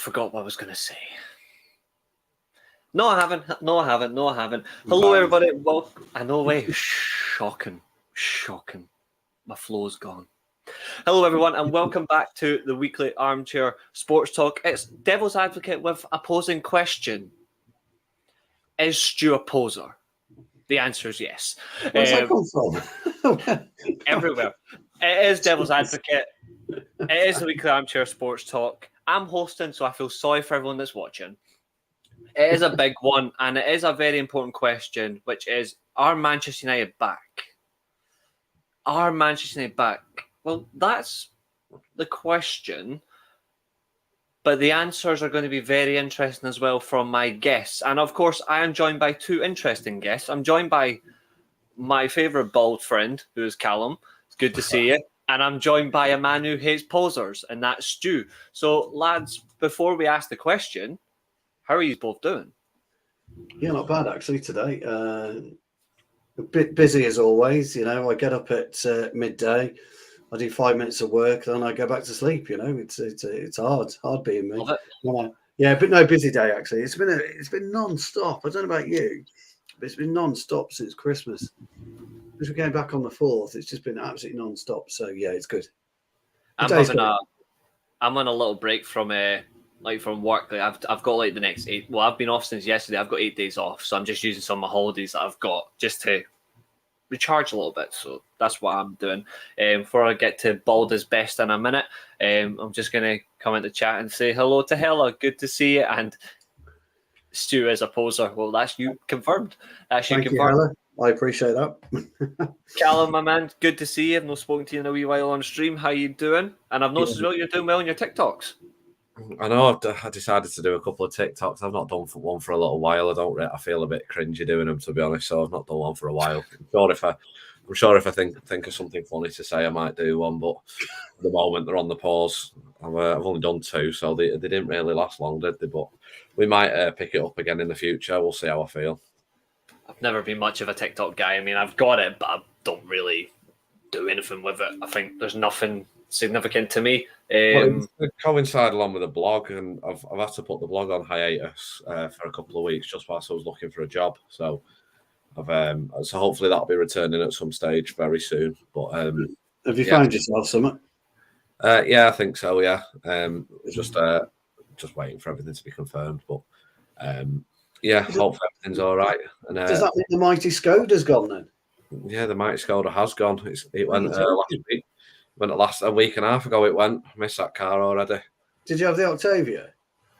forgot what I was going to say. No, I haven't. Hello, everybody. Well, I know, way. Shocking. My flow's gone. Hello, everyone, and welcome back to the weekly Armchair Sports Talk. It's Devil's Advocate with a posing question. Is Stu a poser? The answer is yes. Where's that come from? Everywhere. It is Devil's Advocate. It is the weekly Armchair Sports Talk. I'm hosting, so I feel sorry for everyone that's watching. It is a big one, and it is a very important question, which is, are Manchester United back? Are Manchester United back? Well, that's the question, but the answers are going to be very interesting as well from my guests. And of course, I am joined by two interesting guests. I'm joined by my favourite bald friend, who is Callum. It's good to see you. And I'm joined by a man who hates posers, and that's Stu. So, lads, before we ask the question, how are you both doing? Yeah, not bad actually today. A bit busy as always. You know, I get up at midday. I do 5 minutes of work, then I go back to sleep. You know, it's hard being me. Yeah, but no, busy day actually. It's been non-stop. I don't know about you, but it's been non-stop since Christmas. Because we came back on the 4th, it's just been absolutely non-stop. So yeah, it's good. I'm on a little break from work. I've got like the next 8. Well, I've been off since yesterday. I've got 8 days off, so I'm just using some of my holidays that I've got just to recharge a little bit. So that's what I'm doing. Before I get to Balda's best in a minute, I'm just going to come into chat and say hello to Hella. Good to see you. And Stu is a poser. Well, that's you confirmed. Thank you, Hella. I appreciate that. Callum, my man, good to see you. I've not spoken to you in a wee while on stream. How you doing? And I've noticed as well you're doing well on your TikToks. I know I decided to do a couple of TikToks. I've not done one for a little while. I feel a bit cringy doing them, to be honest. So I've not done one for a while. I'm sure if I think of something funny to say, I might do one. But at the moment, they're on the pause. I've only done 2, so they didn't really last long, did they? But we might pick it up again in the future. We'll see how I feel. I've never been much of a TikTok guy. I mean, I've got it, but I don't really do anything with it. I think there's nothing significant to me. It coincided along with a blog, and I've had to put the blog on hiatus for a couple of weeks just whilst I was looking for a job. So so hopefully that'll be returning at some stage very soon. But have you found yourself something? Yeah, I think so. Yeah, just waiting for everything to be confirmed. But yeah, hopefully everything's all right. And does that mean the mighty Skoda's gone then? Yeah, the mighty Skoda has gone. It went last week. Went a week and a half ago. It went. I missed that car already. Did you have the Octavia?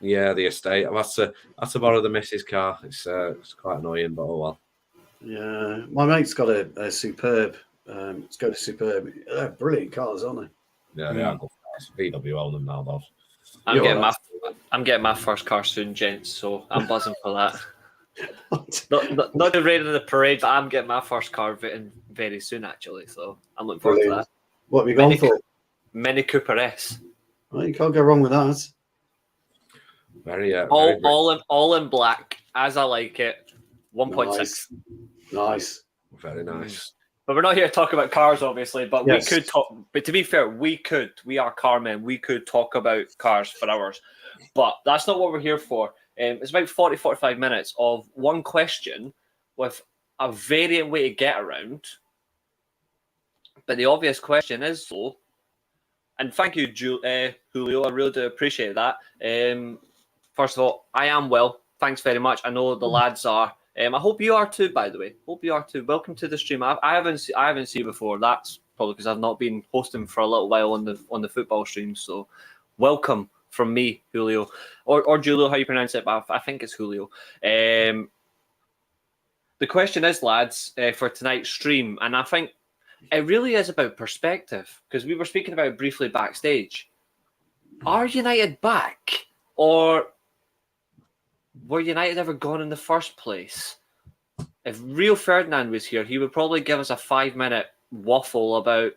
Yeah, the estate. I've had to borrow the missus' car. It's quite annoying, but oh well. Yeah, my mate's got a Superb. It's got a Superb. They're brilliant cars, aren't they? Yeah, they are good cars. VW own them now, though. I'm getting my first car soon, gents. So I'm buzzing for that. not the rain of the parade, but I'm getting my first car very soon, actually. So I'm looking forward to that. What have you gone for? Mini Cooper S. Well, you can't go wrong with that. Very all in black, as I like it. 1.6. Nice. Very nice. But we're not here to talk about cars, obviously. But yes. We could talk. But to be fair, we are car men. We could talk about cars for hours. But that's not what we're here for. It's about 45 minutes of one question with a variant way to get around. But the obvious question is, though, and thank you, Julio, I really do appreciate that. First of all, I am well. Thanks very much. I know the lads are. I hope you are too, by the way. Hope you are too. Welcome to the stream. I haven't seen you before. That's probably because I've not been hosting for a little while on the football stream. So welcome from me, Julio. Or Julio, how you pronounce it, but I think it's Julio. The question is, lads, for tonight's stream, and I think it really is about perspective, because we were speaking about it briefly backstage. Are United back? Or were United ever gone in the first place? If Rio Ferdinand was here, he would probably give us a 5-minute waffle about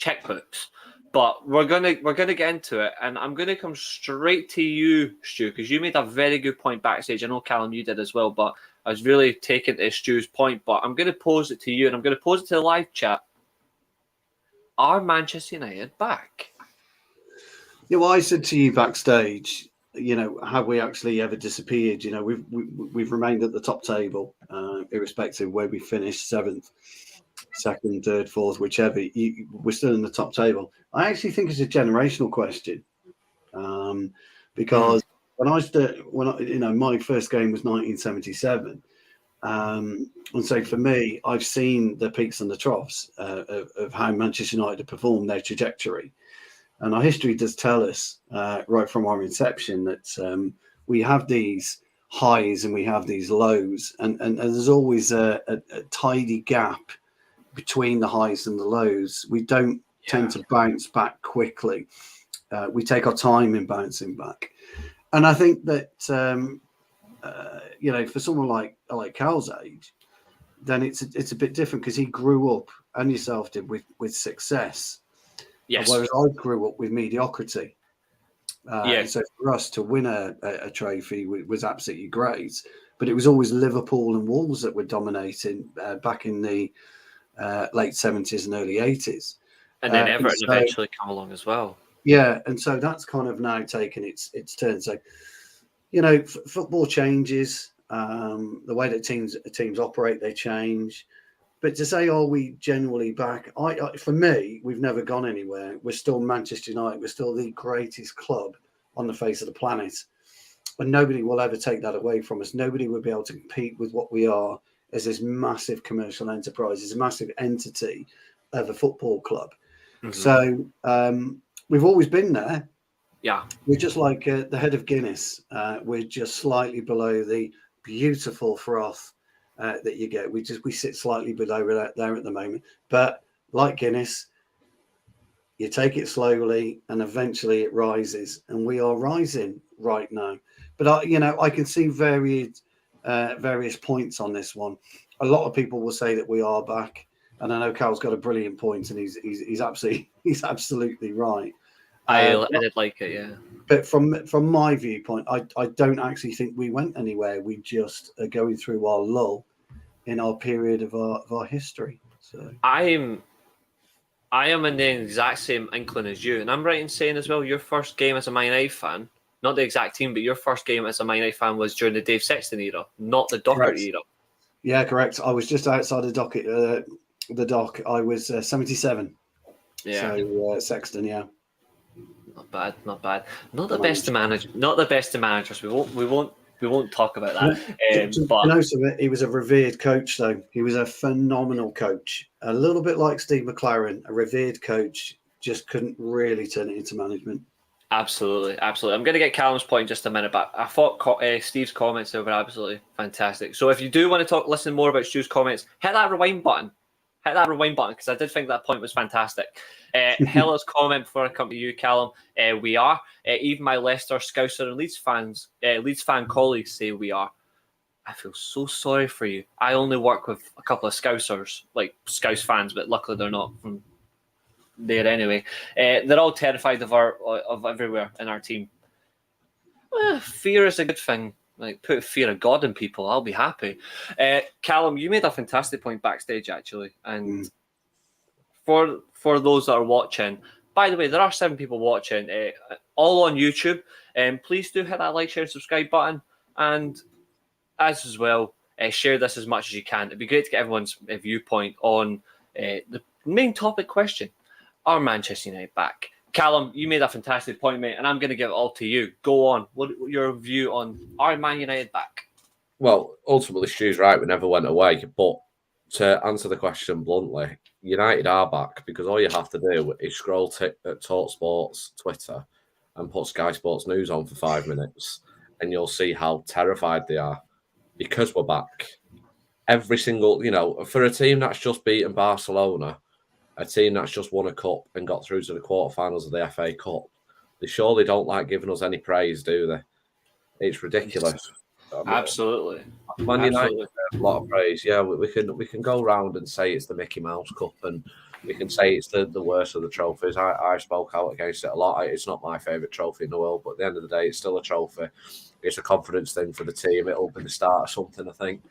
checkbooks. But we're gonna get into it, and I'm gonna come straight to you, Stu, because you made a very good point backstage. I know, Callum, you did as well, but I was really taking to Stu's point. But I'm gonna pose it to you, and I'm gonna pose it to the live chat. Are Manchester United back? Yeah, well, I said to you backstage, have we actually ever disappeared? We've remained at the top table, irrespective of where we finished, seventh, second, third, fourth, whichever. We're still in the top table. I actually think it's a generational question, because my first game was 1977. And so for me, I've seen the peaks and the troughs of how Manchester United have performed, their trajectory. And our history does tell us, right from our inception, that we have these highs and we have these lows. And there's always a tidy gap between the highs and the lows. We don't tend to bounce back quickly. We take our time in bouncing back. And I think that, for someone like Cal's age, then it's a bit different because he grew up, and yourself did, with success. Yes. Whereas I grew up with mediocrity. And so for us to win a trophy was absolutely great. But it was always Liverpool and Wolves that were dominating back in the late 70s and early 80s. And then Everton eventually come along as well. Yeah, and so that's kind of now taken its turn. So, football changes. The way that teams operate, they change. But to say, are we generally back? For me, we've never gone anywhere. We're still Manchester United. We're still the greatest club on the face of the planet. And nobody will ever take that away from us. Nobody will be able to compete with what we are as this massive commercial enterprise, as a massive entity of a football club. Mm-hmm. So we've always been there. Yeah. We're just like the head of Guinness. We're just slightly below the beautiful froth that you get. We sit slightly below there at the moment. But like Guinness, you take it slowly and eventually it rises. And we are rising right now. But I can see various points on this one. A lot of people will say that we are back. And I know Cal's got a brilliant point, and he's absolutely right. I did like it, yeah. But from my viewpoint, I don't actually think we went anywhere. We just are going through our lull in our period of our history. So I am in the exact same inkling as you, and I'm right in saying as well, your first game as a Man United fan, not the exact team, but your first game as a Man United fan was during the Dave Sexton era, not the Docherty era. Yeah, correct. I was just outside the dock. I was 77. Yeah. So Sexton, yeah. Not bad. Not the best of managers. We won't talk about that. But he was a revered coach, though. He was a phenomenal coach. A little bit like Steve McLaren, a revered coach, just couldn't really turn it into management. Absolutely. I'm going to get Callum's point in just a minute, but I thought Steve's comments were absolutely fantastic. So if you do want to listen more about Stu's comments, hit that rewind button. Because I did think that point was fantastic. Hella's comment before I come to you, Callum. We are. Even my Leicester, Scouser, and Leeds fan colleagues say we are. I feel so sorry for you. I only work with a couple of Scousers, like Scouse fans, but luckily they're not from there anyway. They're all terrified of everywhere in our team. Fear is a good thing. Like, put fear of God in people, I'll be happy. Callum, you made a fantastic point backstage, actually. And for those that are watching, by the way, there are 7 people watching, all on YouTube. Please do hit that like, share, and subscribe button. And as well, share this as much as you can. It'd be great to get everyone's viewpoint on the main topic question. Are Manchester United back? Callum, you made a fantastic point, mate, and I'm going to give it all to you. Go on. What your view on are Man United back? Well, ultimately, Stu's right. We never went away. But to answer the question bluntly, United are back because all you have to do is scroll at TalkSports Twitter and put Sky Sports News on for 5 minutes, and you'll see how terrified they are because we're back. Every single, for a team that's just beaten Barcelona, a team that's just won a cup and got through to the quarterfinals of the FA Cup, they surely don't like giving us any praise, do they? It's ridiculous. Absolutely. Man United a lot of praise. Yeah, we can go round and say it's the Mickey Mouse Cup, and we can say it's the worst of the trophies. I spoke out against it a lot. It's not my favourite trophy in the world, but at the end of the day, it's still a trophy. It's a confidence thing for the team. It'll be the start of something, I think.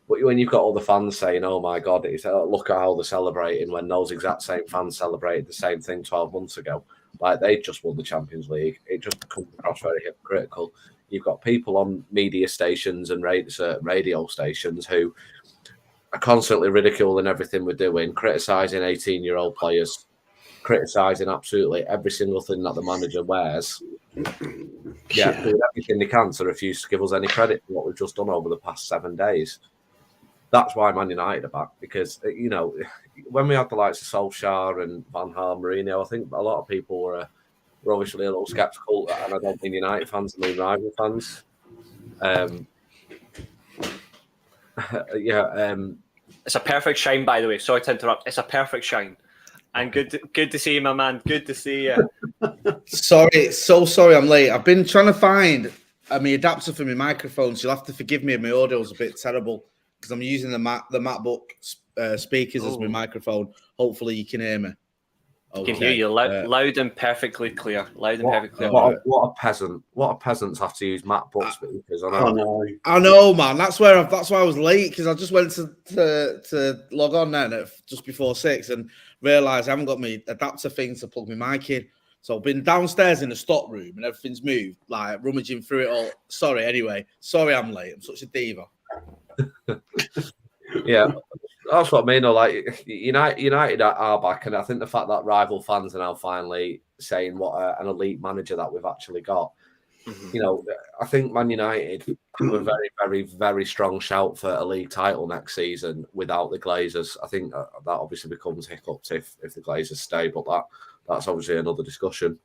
But when you've got all the fans saying, oh, my God, look at how they're celebrating when those exact same fans celebrated the same thing 12 months ago, like they just won the Champions League. It just comes across very hypocritical. You've got people on media stations and certain radio stations who are constantly ridiculing everything we're doing, criticising 18-year-old players, criticising absolutely every single thing that the manager wears. Yeah, doing everything they can to refuse to give us any credit for what we've just done over the past 7 days. That's why Man United are back, because, you know, when we had the likes of Solskjaer and Van Gaal, Mourinho, I think a lot of people were obviously a little sceptical, and I don't mean United fans, I mean rival fans. It's a perfect shine, by the way. Sorry to interrupt. It's a perfect shine. And good to see you, my man. Good to see you. Sorry I'm late. I've been trying to find my adapter for my microphone, so you'll have to forgive me if my audio's a bit terrible, because I'm using the MacBook speakers as my microphone. Hopefully you can hear me. Okay. Can hear you loud and perfectly clear. Loud and perfectly clear. What a peasant! What a peasants have to use MacBook speakers. I know, man. That's why I was late, because I just went to log on then at just before 6 and realised I haven't got my adapter thing to plug my mic in. So I've been downstairs in the stock room and everything's moved, like rummaging through it all. Sorry, I'm late. I'm such a diva. Yeah. That's what I mean. Like United are back, and I think the fact that rival fans are now finally saying what an elite manager that we've actually got. Mm-hmm. You know, I think Man United have a very, very, very strong shout for a league title next season without the Glazers. I think that obviously becomes hiccups if the Glazers stay, but that's obviously another discussion.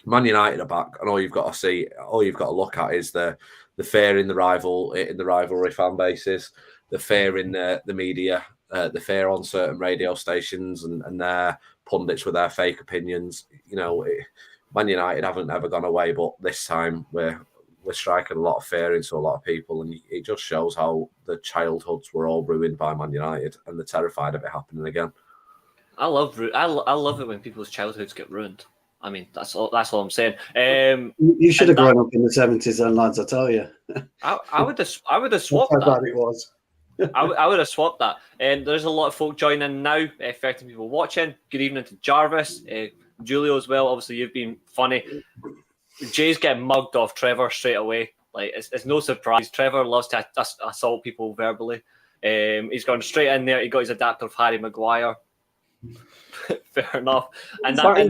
Man United are back, and all you've got to look at is the fear in the rivalry fan bases, the fear in the media. The fear on certain radio stations and their pundits with their fake opinions. You know, Man United haven't ever gone away, but this time we're striking a lot of fear into a lot of people, and it just shows how the childhoods were all ruined by Man United, and they're terrified of it happening again. I love it when people's childhoods get ruined. I mean, that's all I'm saying. You should have grown up in the 70s, then, lads. I tell you. I would have swapped That's how that. bad it was. I would have swapped that. There's a lot of folk joining now, 13 people watching. Good evening to Jarvis, Julio as well. Obviously, you've been funny. Jay's getting mugged off Trevor straight away. Like it's no surprise. Trevor loves to assault people verbally. He's gone straight in there. He got his adapter of Harry Maguire. Fair enough. And I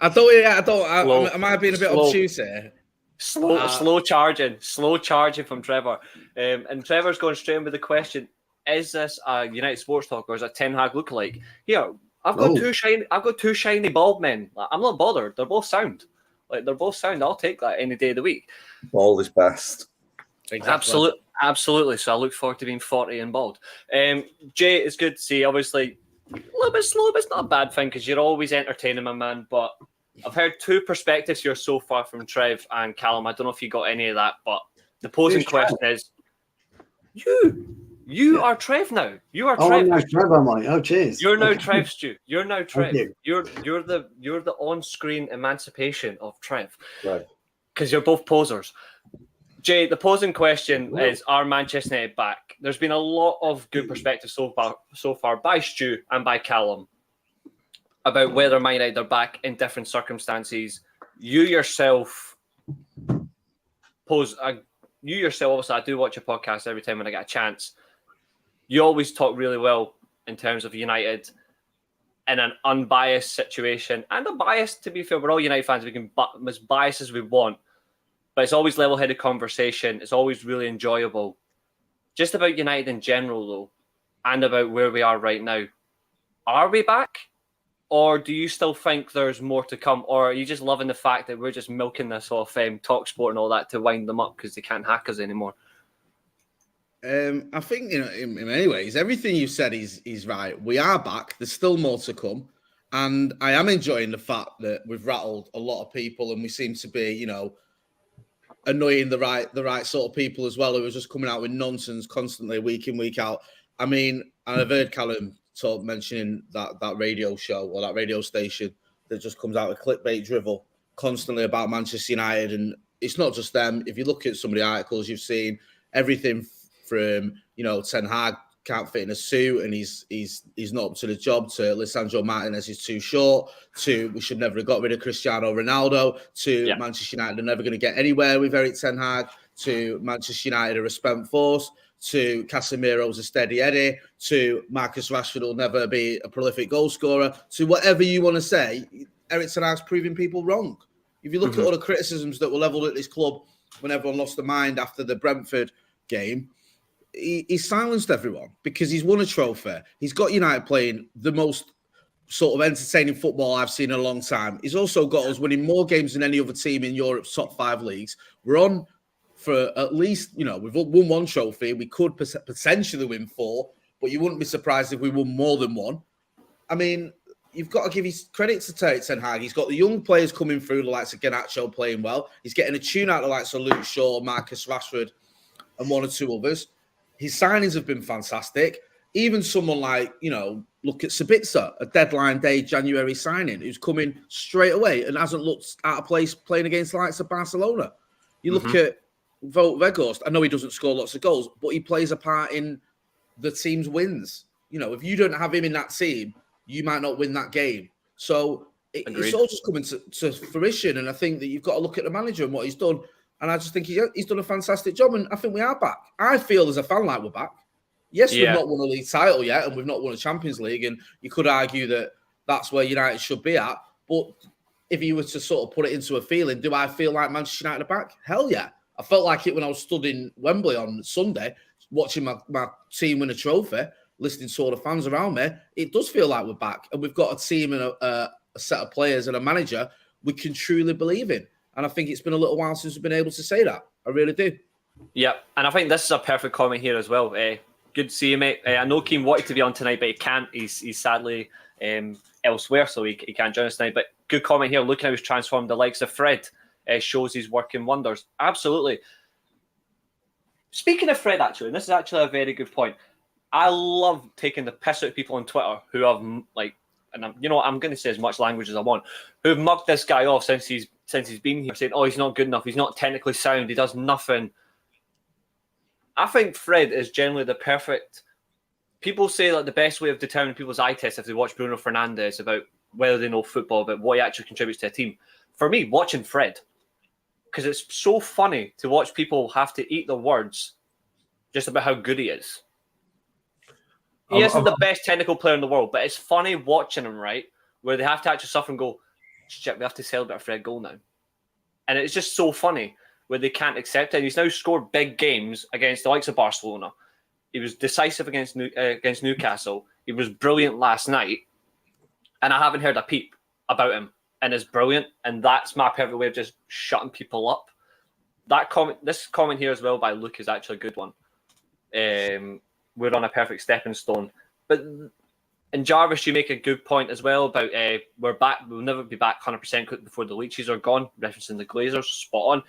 don't. Am I being a bit obtuse here? Slow charging from Trevor. And Trevor's going straight in with the question: is this a United Sports Talk or is it Ten Hag lookalike? Here, I've got two shiny bald men. I'm not bothered. They're both sound. I'll take that any day of the week. Bald is best. Exactly. Absolutely. So I look forward to being 40 and bald. Jay, it's good to see. Obviously, a little bit slow, but it's not a bad thing because you're always entertaining, my man. But I've heard two perspectives here so far from Trev and Callum. I don't know if you got any of that, but the posing question is, you are Trev now. You are Trev. I'm now Trev, am I? Oh, cheers. You're now Trev, Stu. You're now Trev. You're the on-screen emancipation of Trev. Right. Because you're both posers. Jay, the posing question is, are Manchester United back? There's been a lot of good perspectives so far by Stu and by Callum about whether Man United are back in different circumstances. You yourself, obviously I do watch your podcast every time when I get a chance. You always talk really well in terms of United in an unbiased situation. And a bias, to be fair, we're all United fans. We can be as biased as we want. But it's always level-headed conversation. It's always really enjoyable. Just about United in general, though, and about where we are right now. Are we back? Or do you still think there's more to come? Or are you just loving the fact that we're just milking this off TalkSport and all that to wind them up because they can't hack us anymore? I think, in many ways, everything you said is right. We are back. There's still more to come. And I am enjoying the fact that we've rattled a lot of people and we seem to be, annoying the right sort of people as well, who are just coming out with nonsense constantly, week in, week out. I mean, I've heard Callum mentioning that radio show or that radio station that just comes out with clickbait drivel constantly about Manchester United. And it's not just them. If you look at some of the articles you've seen, everything from, Ten Hag can't fit in a suit and he's not up to the job, to Lisandro Martinez is too short, to we should never have got rid of Cristiano Ronaldo, to Manchester United are never going to get anywhere with Erik ten Hag, to Manchester United are a spent force, to Casemiro's a steady Eddie, to Marcus Rashford will never be a prolific goal scorer, to whatever you want to say, Erik ten Hag's proving people wrong. If you look at all the criticisms that were levelled at this club when everyone lost their mind after the Brentford game, he silenced everyone because he's won a trophy. He's got United playing the most sort of entertaining football I've seen in a long time. He's also got us winning more games than any other team in Europe's top 5 leagues. We're on for at least, we've won 1 trophy. We could potentially win 4, but you wouldn't be surprised if we won more than 1. I mean, you've got to give his credit to Erik ten Hag. He's got the young players coming through, the likes of Garnacho playing well. He's getting a tune out of the likes of Luke Shaw, Marcus Rashford, and 1 or 2 others. His signings have been fantastic. Even someone like, look at Sabitzer, a deadline day January signing, who's coming straight away and hasn't looked out of place playing against the likes of Barcelona. You look at Wout Weghorst. I know he doesn't score lots of goals, but he plays a part in the team's wins. If you don't have him in that team, you might not win that game. So it's all just coming to fruition. And I think that you've got to look at the manager and what he's done. And I just think he's done a fantastic job. And I think we are back. I feel as a fan like we're back. Yes, we've not won a league title yet, and we've not won a Champions League. And you could argue that that's where United should be at. But if you were to sort of put it into a feeling, do I feel like Manchester United are back? Hell yeah. I felt like it when I was stood in Wembley on Sunday, watching my team win a trophy, listening to all the fans around me. It does feel like we're back. And we've got a team and a set of players and a manager we can truly believe in. And I think it's been a little while since we've been able to say that. I really do. Yeah, and I think this is a perfect comment here as well. Good to see you, mate. I know Keane wanted to be on tonight, but he can't. He's sadly elsewhere, so he can't join us tonight. But good comment here. Look how he's transformed the likes of Fred. Shows he's working wonders. Absolutely. Speaking of Fred, actually, and this is actually a very good point. I love taking the piss out of people on Twitter who have, and I'm going to say as much language as I want, who've mugged this guy off since he's been here, saying, oh, he's not good enough, he's not technically sound, he does nothing. I think Fred is generally the perfect... People say that the best way of determining people's eye test if they watch Bruno Fernandes about whether they know football, about what he actually contributes to a team. For me, watching Fred, because it's so funny to watch people have to eat the words just about how good he is. He isn't the best technical player in the world, but it's funny watching him, right, where they have to actually suffer and go, shit, we have to celebrate a Fred goal now. And it's just so funny where they can't accept it. And he's now scored big games against the likes of Barcelona. He was decisive against Newcastle. He was brilliant last night. And I haven't heard a peep about him. And it's brilliant. And that's my perfect way of just shutting people up. This comment here as well by Luke is actually a good one. We're on a perfect stepping stone. But and Jarvis, you make a good point as well about we're back. We'll never be back 100% before the leeches are gone. Referencing the Glazers, spot on.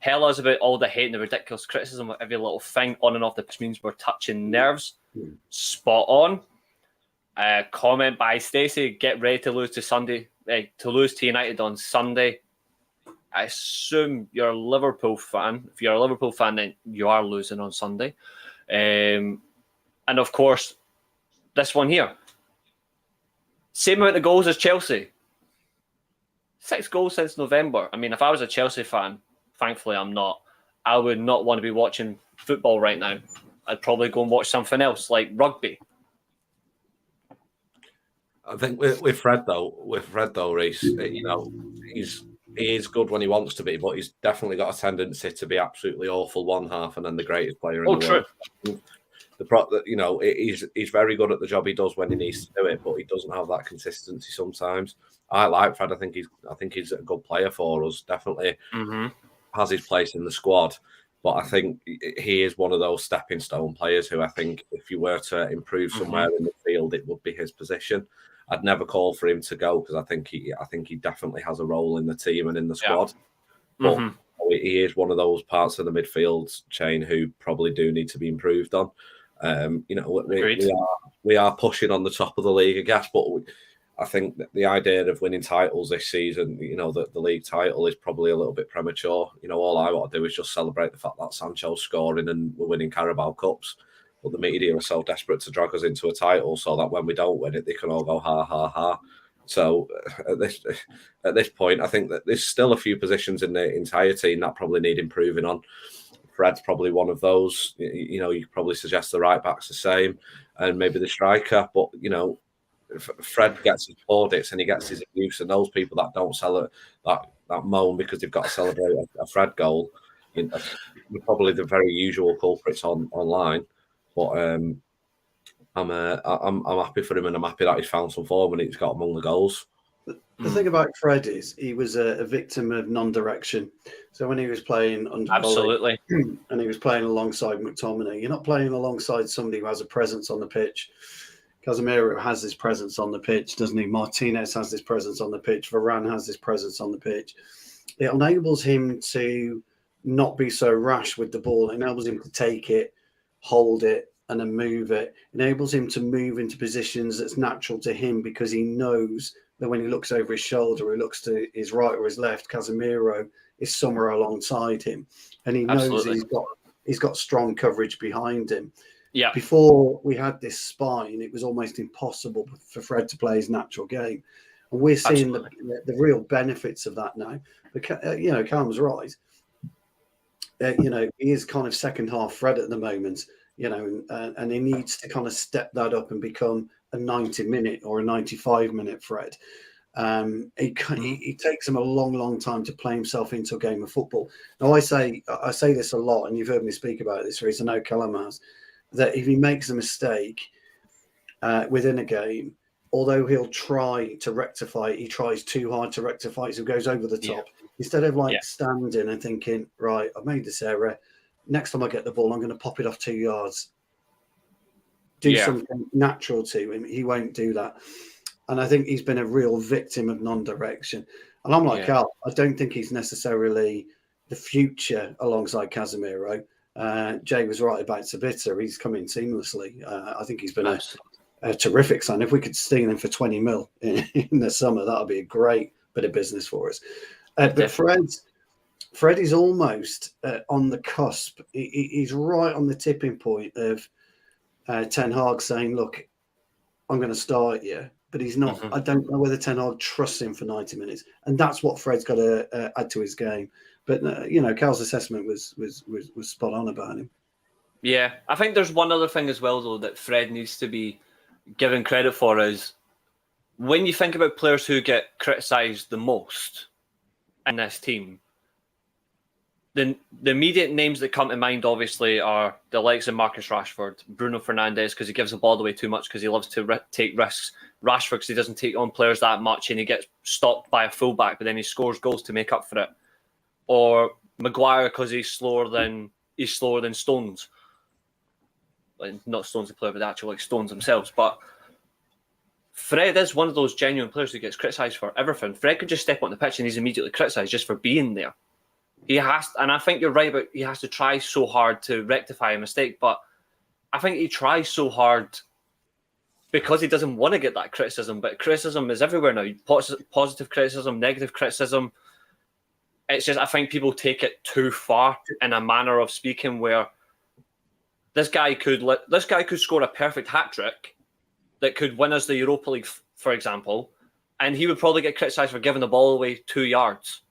Hella's about all the hate and the ridiculous criticism of every little thing on and off the pitch means we're touching nerves. Spot on. Comment by Stacey: get ready to lose to United on Sunday. I assume you're a Liverpool fan. If you're a Liverpool fan, then you are losing on Sunday. And of course, this one here. Same amount of goals as Chelsea. 6 goals since November. I mean, if I was a Chelsea fan, thankfully I'm not, I would not want to be watching football right now. I'd probably go and watch something else, like rugby. I think with Fred though, Reece, he is good when he wants to be, but he's definitely got a tendency to be absolutely awful one half and then the greatest player in the world. He's very good at the job he does when he needs to do it, but he doesn't have that consistency sometimes. I like Fred. I think he's a good player for us. Definitely has his place in the squad, but I think he is one of those stepping stone players who I think if you were to improve somewhere in the field, it would be his position. I'd never call for him to go because I think he definitely has a role in the team and in the squad. Yeah. But he is one of those parts of the midfield chain who probably do need to be improved on. We are pushing on the top of the league, I guess, but I think that the idea of winning titles this season, the league title is probably a little bit premature. All I want to do is just celebrate the fact that Sancho's scoring and we're winning Carabao Cups. but the media are so desperate to drag us into a title so that when we don't win it, they can all go ha ha ha. So at this point, I think that there's still a few positions in the entire team that probably need improving on. Fred's probably one of those. You know, you could probably suggest the right back's the same, and maybe the striker. But you know, Fred gets his plaudits and he gets his abuse, and those people that don't that moan because they've got to celebrate a Fred goal, you know, are probably the very usual culprits online. But I'm happy for him, and I'm happy that he's found some form and he's got among the goals. The thing about Fred is he was a victim of non-direction. So when he was playing under Absolutely, and he was playing alongside McTominay, you're not playing alongside somebody who has a presence on the pitch. Casemiro has this presence on the pitch, doesn't he? Martinez has this presence on the pitch. Varane has this presence on the pitch. It enables him to not be so rash with the ball. It enables him to take it, hold it, and then move it. It enables him to move into positions that's natural to him because he knows that when he looks over his shoulder, he looks to his right or his left, Casemiro is somewhere alongside him. And he knows he's got strong coverage behind him. Yeah. Before we had this spine, it was almost impossible for Fred to play his natural game. And we're seeing the real benefits of that now. But, you know, Callum's right. You know, he is kind of second half Fred at the moment, you know, and he needs to kind of step that up and become a 90-minute or a 95-minute Fred. He takes him a long time to play himself into a game of football. Now, I say this a lot, and you've heard me speak about this, Reece. I know Callum has, that if he makes a mistake within a game, although he'll try to rectify it, he tries too hard to rectify it, so he goes over the top. Yeah. Instead of standing and thinking, right, I've made this error. Next time I get the ball, I'm going to pop it off 2 yards. Do something natural to him. He won't do that. And I think he's been a real victim of non-direction. And I'm like, Carl, I don't think he's necessarily the future alongside Casemiro. Jay was right about Sabitzer. He's come in seamlessly. I think he's been a terrific sign. If we could steal him for 20 mil in the summer, that would be a great bit of business for us. But Fred is almost on the cusp. He's right on the tipping point of Ten Hag saying, look, I'm going to start you. But he's not. I don't know whether Ten Hag trusts him for 90 minutes. And that's what Fred's got to add to his game. But, you know, Cal's assessment was spot on about him. Yeah, I think there's one other thing as well, though, that Fred needs to be given credit for is when you think about players who get criticised the most in this team, the immediate names that come to mind, obviously, are the likes of Marcus Rashford, Bruno Fernandes, because he gives the ball away too much because he loves to take risks. Rashford, because he doesn't take on players that much and he gets stopped by a fullback, but then he scores goals to make up for it. Or Maguire, because he's slower than Stones. Not Stones the player, but actually like Stones themselves. But Fred is one of those genuine players who gets criticised for everything. Fred could just step on the pitch and he's immediately criticised just for being there. He has, and I think you're right about he has to try so hard to rectify a mistake, but I think he tries so hard because he doesn't want to get that criticism. But criticism is everywhere now. Positive criticism, negative criticism. It's just I think people take it too far in a manner of speaking where this guy could score a perfect hat-trick that could win us the Europa League, for example, and he would probably get criticised for giving the ball away 2 yards.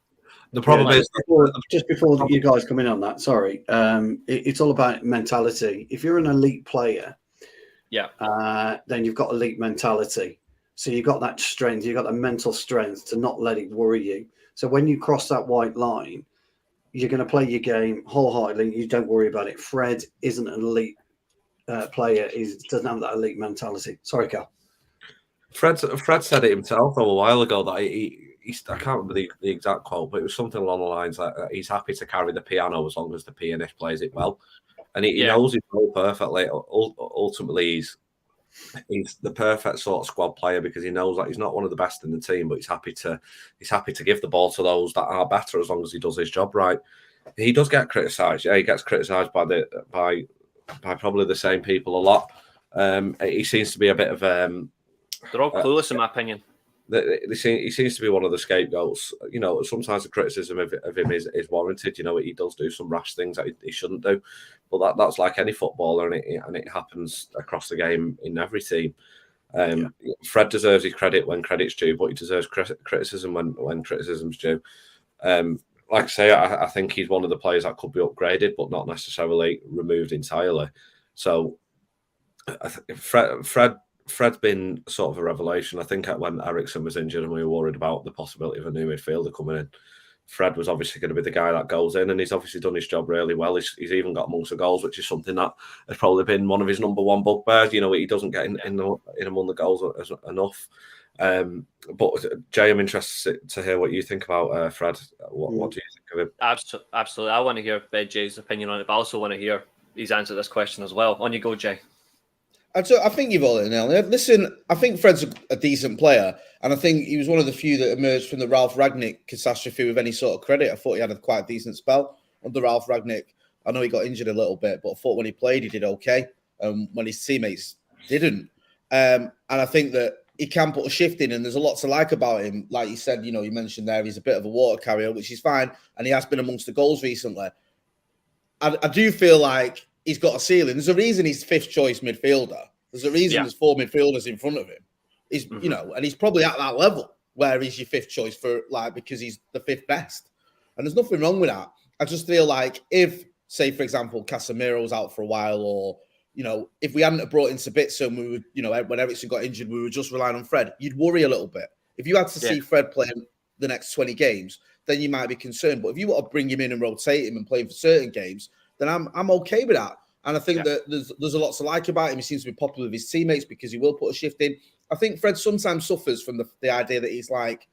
The problem is... Just before you guys come in on that, sorry, it's all about mentality. If you're an elite player, then you've got elite mentality. So you've got that strength, you've got that mental strength to not let it worry you. So when you cross that white line, you're going to play your game wholeheartedly. You don't worry about it. Fred isn't an elite player. He doesn't have that elite mentality. Sorry, Cal. Fred said it himself a while ago that I can't remember the exact quote, but it was something along the lines that he's happy to carry the piano as long as the pianist plays it well. And he knows his role perfectly. Ultimately, he's the perfect sort of squad player because he knows that he's not one of the best in the team, but he's happy to give the ball to those that are better as long as he does his job right. He does get criticised. Yeah, he gets criticised by probably the same people a lot. He seems to be a bit of they're all clueless in my opinion. he seems to be one of the scapegoats. You know, sometimes the criticism of him is warranted. You know, he does do some rash things that he shouldn't do, but that's like any footballer, and it happens across the game in every team. Fred deserves his credit when credit's due, but he deserves criticism when criticism's due. Like I say, I think he's one of the players that could be upgraded, but not necessarily removed entirely. So, Fred's been sort of a revelation. I think when Eriksen was injured and we were worried about the possibility of a new midfielder coming in, Fred was obviously going to be the guy that goes in, and he's obviously done his job really well. He's even got amongst the goals, which is something that has probably been one of his number one bugbears. You know, he doesn't get in among the goals enough. But Jay, I'm interested to hear what you think about Fred. What do you think of him? Absolutely. I want to hear Jay's opinion on it, but I also want to hear his answer to this question as well. On you go, Jay. I think you've all hit it nailed it. Listen, I think Fred's a decent player, and I think he was one of the few that emerged from the Ralph Rangnick catastrophe with any sort of credit. I thought he had a quite decent spell under Ralph Rangnick. I know he got injured a little bit, but I thought when he played, he did okay. When his teammates didn't, and I think that he can put a shift in, and there's a lot to like about him. Like you said, you know, you mentioned there, he's a bit of a water carrier, which is fine, and he has been amongst the goals recently. I do feel like he's got a ceiling. There's a reason he's fifth choice midfielder. There's a reason there's four midfielders in front of him. He's, you know, and he's probably at that level where he's your fifth choice because he's the fifth best. And there's nothing wrong with that. I just feel like if, say, for example, Casemiro was out for a while, or, you know, if we hadn't have brought in Sabitzer and we were, you know, when Eriksen got injured, we were just relying on Fred, you'd worry a little bit. If you had to see Fred playing the next 20 games, then you might be concerned. But if you want to bring him in and rotate him and play him for certain games, then I'm okay with that. And I think that there's a lot to like about him. He seems to be popular with his teammates because he will put a shift in. I think Fred sometimes suffers from the idea that he's like,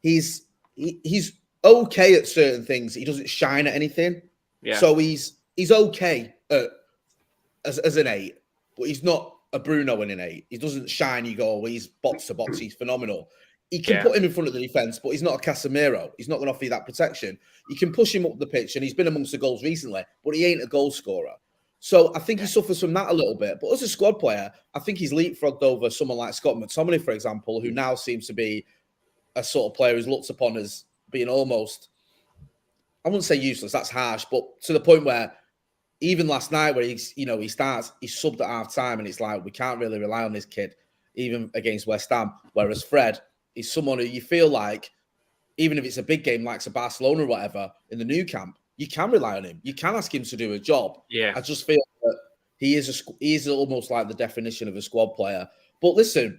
he's okay at certain things. He doesn't shine at anything. Yeah. So he's okay as an 8, but he's not a Bruno in an 8. He doesn't shine. You go, he's box to box. He's phenomenal. You can put him in front of the defence, but he's not a Casemiro. He's not going to offer you that protection. You can push him up the pitch, and he's been amongst the goals recently, but he ain't a goal scorer. So I think he suffers from that a little bit. But as a squad player, I think he's leapfrogged over someone like Scott McTominay, for example, who now seems to be a sort of player who's looked upon as being almost, I wouldn't say useless, that's harsh, but to the point where even last night where he subbed at half time, and it's like, we can't really rely on this kid, even against West Ham. Whereas Fred is someone who you feel like, even if it's a big game like a Barcelona or whatever, in the new camp, you can rely on him. You can ask him to do a job. Yeah. I just feel that he is almost like the definition of a squad player. But listen,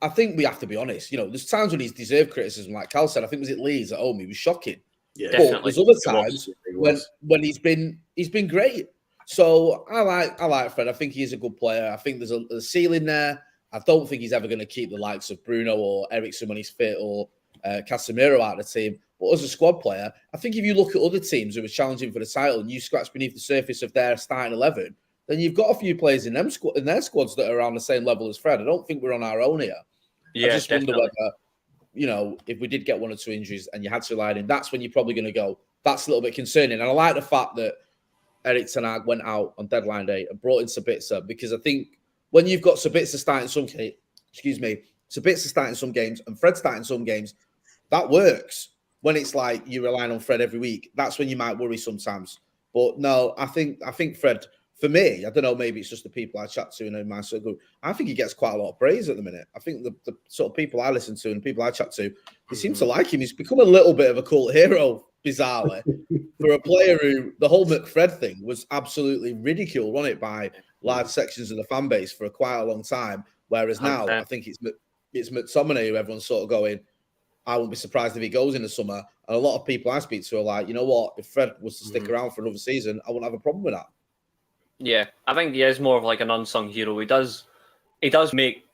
I think we have to be honest. You know, there's times when he's deserved criticism, like Cal said. I think it was at Leeds at home, he was shocking. Yeah, but there's other times when he's been great. So I like Fred. I think he is a good player. I think there's a ceiling there. I don't think he's ever going to keep the likes of Bruno or Eriksen when he's fit, or Casemiro out of the team. But as a squad player, I think if you look at other teams who are challenging for the title and you scratch beneath the surface of their starting 11, then you've got a few players in their squads that are around the same level as Fred. I don't think we're on our own here. Yeah, I just wonder whether, you know, if we did get 1 or 2 injuries and you had to rely on him, that's when you're probably going to go, that's a little bit concerning. And I like the fact that Erik ten Hag went out on deadline day and brought in Sabitzer, because I think when you've got Sabitzer starting some games and Fred starting some games, that works. When it's like you're relying on Fred every week, that's when you might worry sometimes. But no, I think Fred, for me, I don't know, maybe it's just the people I chat to and in my sort of group, I think he gets quite a lot of praise at the minute. I think the sort of people I listen to and people I chat to, they seem to like him. He's become a little bit of a cult hero, bizarrely, for a player who the whole McFred thing was absolutely ridiculed, wasn't it, by large sections of the fan base for quite a long time. Whereas now, I think it's McTominay who everyone's sort of going, I wouldn't be surprised if he goes in the summer. And a lot of people I speak to are like, you know what? If Fred was to stick around for another season, I wouldn't have a problem with that. Yeah, I think he is more of like an unsung hero. He does make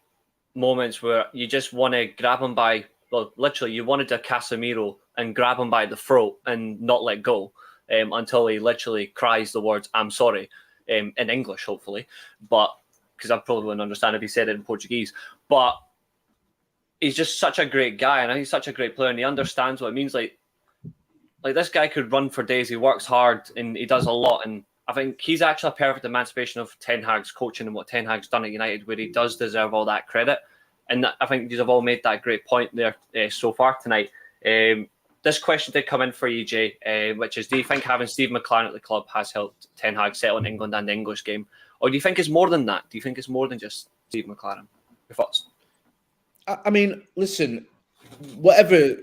moments where you just want to grab him by, well, literally, you wanted a Casemiro and grab him by the throat and not let go until he literally cries the words, "I'm sorry," in English, hopefully. But because I probably wouldn't understand if he said it in Portuguese. But he's just such a great guy, and he's such a great player, and he understands what it means. Like this guy could run for days. He works hard, and he does a lot. And I think he's actually a perfect emancipation of Ten Hag's coaching and what Ten Hag's done at United, where he does deserve all that credit. And I think you've all made that great point there so far tonight. This question did come in for you, Jay, which is, do you think having Steve McLaren at the club has helped Ten Hag settle in England and the English game? Or do you think it's more than that? Do you think it's more than just Steve McLaren? Your thoughts? I mean, listen, whatever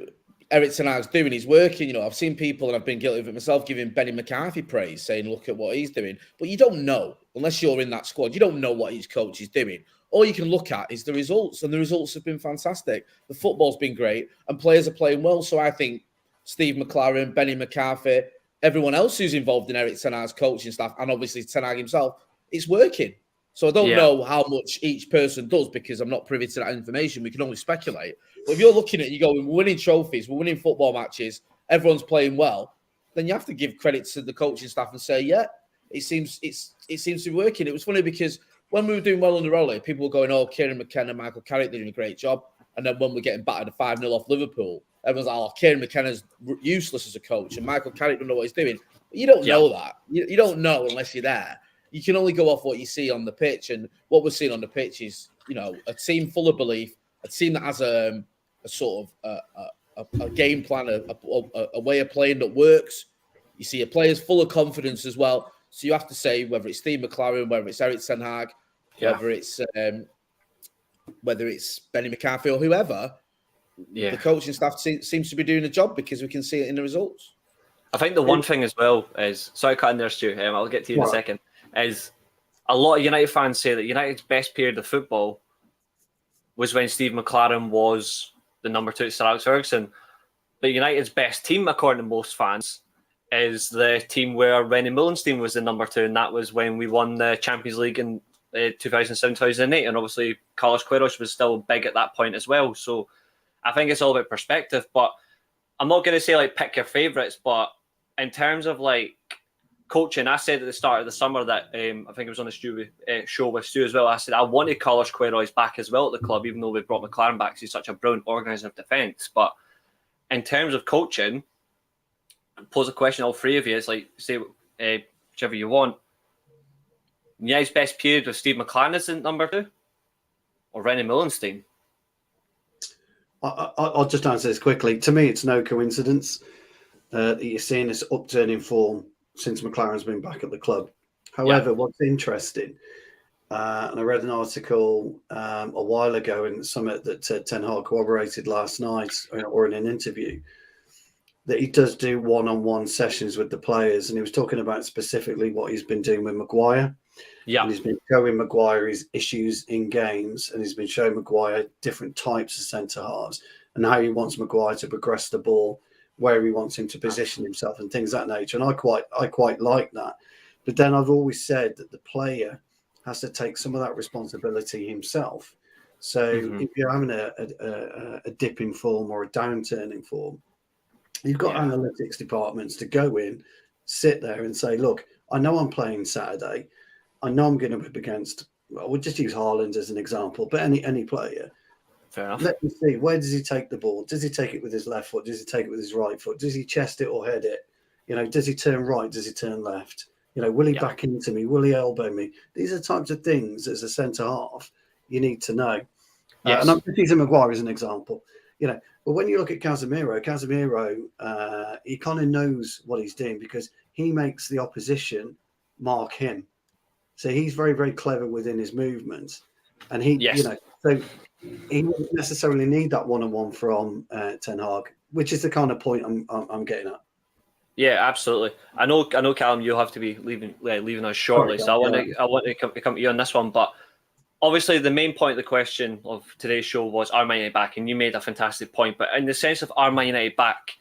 Eric Ten Hag's doing, he's working. You know, I've seen people, and I've been guilty of it myself, giving Benny McCarthy praise, saying, look at what he's doing. But you don't know, unless you're in that squad, you don't know what each coach is doing. All you can look at is the results, and the results have been fantastic. The football's been great, and players are playing well. So I think Steve McLaren, Benny McCarthy, everyone else who's involved in Eric Ten Hag's coaching staff, and obviously Ten Hag himself, it's working. So I don't know how much each person does, because I'm not privy to that information. We can only speculate. But if you're looking at it, you go, we're winning trophies, we're winning football matches, everyone's playing well, then you have to give credit to the coaching staff and say, yeah, it seems to be working. It was funny because when we were doing well on the roller, people were going, oh, Kieran McKenna, Michael Carrick, they're doing a great job. And then when we're getting battered 5-0 off Liverpool, everyone's like, oh, Kieran McKenna's useless as a coach and Michael Carrick don't know what he's doing. But you don't know that. You don't know unless you're there. You can only go off what you see on the pitch. And what we're seeing on the pitch is, you know, a team full of belief, a team that has a sort of a game plan, a way of playing that works. You see a players full of confidence as well. So you have to say, whether it's Steve McLaren, whether it's Eric Ten Hag, whether it's Benny McCarthy or whoever, the coaching staff seems to be doing a job, because we can see it in the results. I think the one thing as well is, sorry, cutting there, Stu, I'll get to you in a second, is a lot of United fans say that United's best period of football was when Steve McLaren was the number 2 to Sir Alex Ferguson. But United's best team, according to most fans, is the team where Rennie Mullenstein was the number 2, and that was when we won the Champions League in 2007-2008, and obviously Carlos Queiroz was still big at that point as well. So I think it's all about perspective, but I'm not going to say like pick your favourites, but in terms of like coaching, I said at the start of the summer that I think it was on the show with Stu as well, I said I wanted Carlos Queiroz back as well at the club, even though we brought McLaren back because he's such a brilliant organiser of defence. But in terms of coaching, pose a question, all three of you, it's like, say whichever you want. His best period with Steve McLaren is in number 2, or Rennie Mullenstein? I'll just answer this quickly. To me, it's no coincidence that you're seeing this upturn in form since McLaren's been back at the club. However, what's interesting, and I read an article a while ago in the Summit that Ten Hag corroborated last night, or in an interview, that he does do one-on-one sessions with the players, and he was talking about specifically what he's been doing with Maguire. Yeah, and he's been showing Maguire his issues in games, and he's been showing Maguire different types of centre halves and how he wants Maguire to progress the ball, where he wants him to position himself, and things of that nature. And I quite like that. But then I've always said that the player has to take some of that responsibility himself. So if you're having a dip in form or a downturn in form, you've got analytics departments to go in, sit there and say, look, I know I'm playing Saturday. I know I'm going to be up against, well, we'll just use Haaland as an example, but any player. Fair enough. Let me see, where does he take the ball? Does he take it with his left foot? Does he take it with his right foot? Does he chest it or head it? Does he turn right? Does he turn left? Will he back into me? Will he elbow me? These are types of things as a centre half you need to know. Yes. And I'm just using Maguire as an example. But when you look at Casemiro, he kind of knows what he's doing because he makes the opposition mark him. So he's very, very clever within his movements. And so he wouldn't necessarily need that one-on-one from Ten Hag, which is the kind of point I'm getting at. Yeah, absolutely. I know, Callum, you'll have to be leaving us shortly, so I want to come to you on this one. But obviously, the main point of the question of today's show was are Man United back, and you made a fantastic point. But in the sense of are Man United back,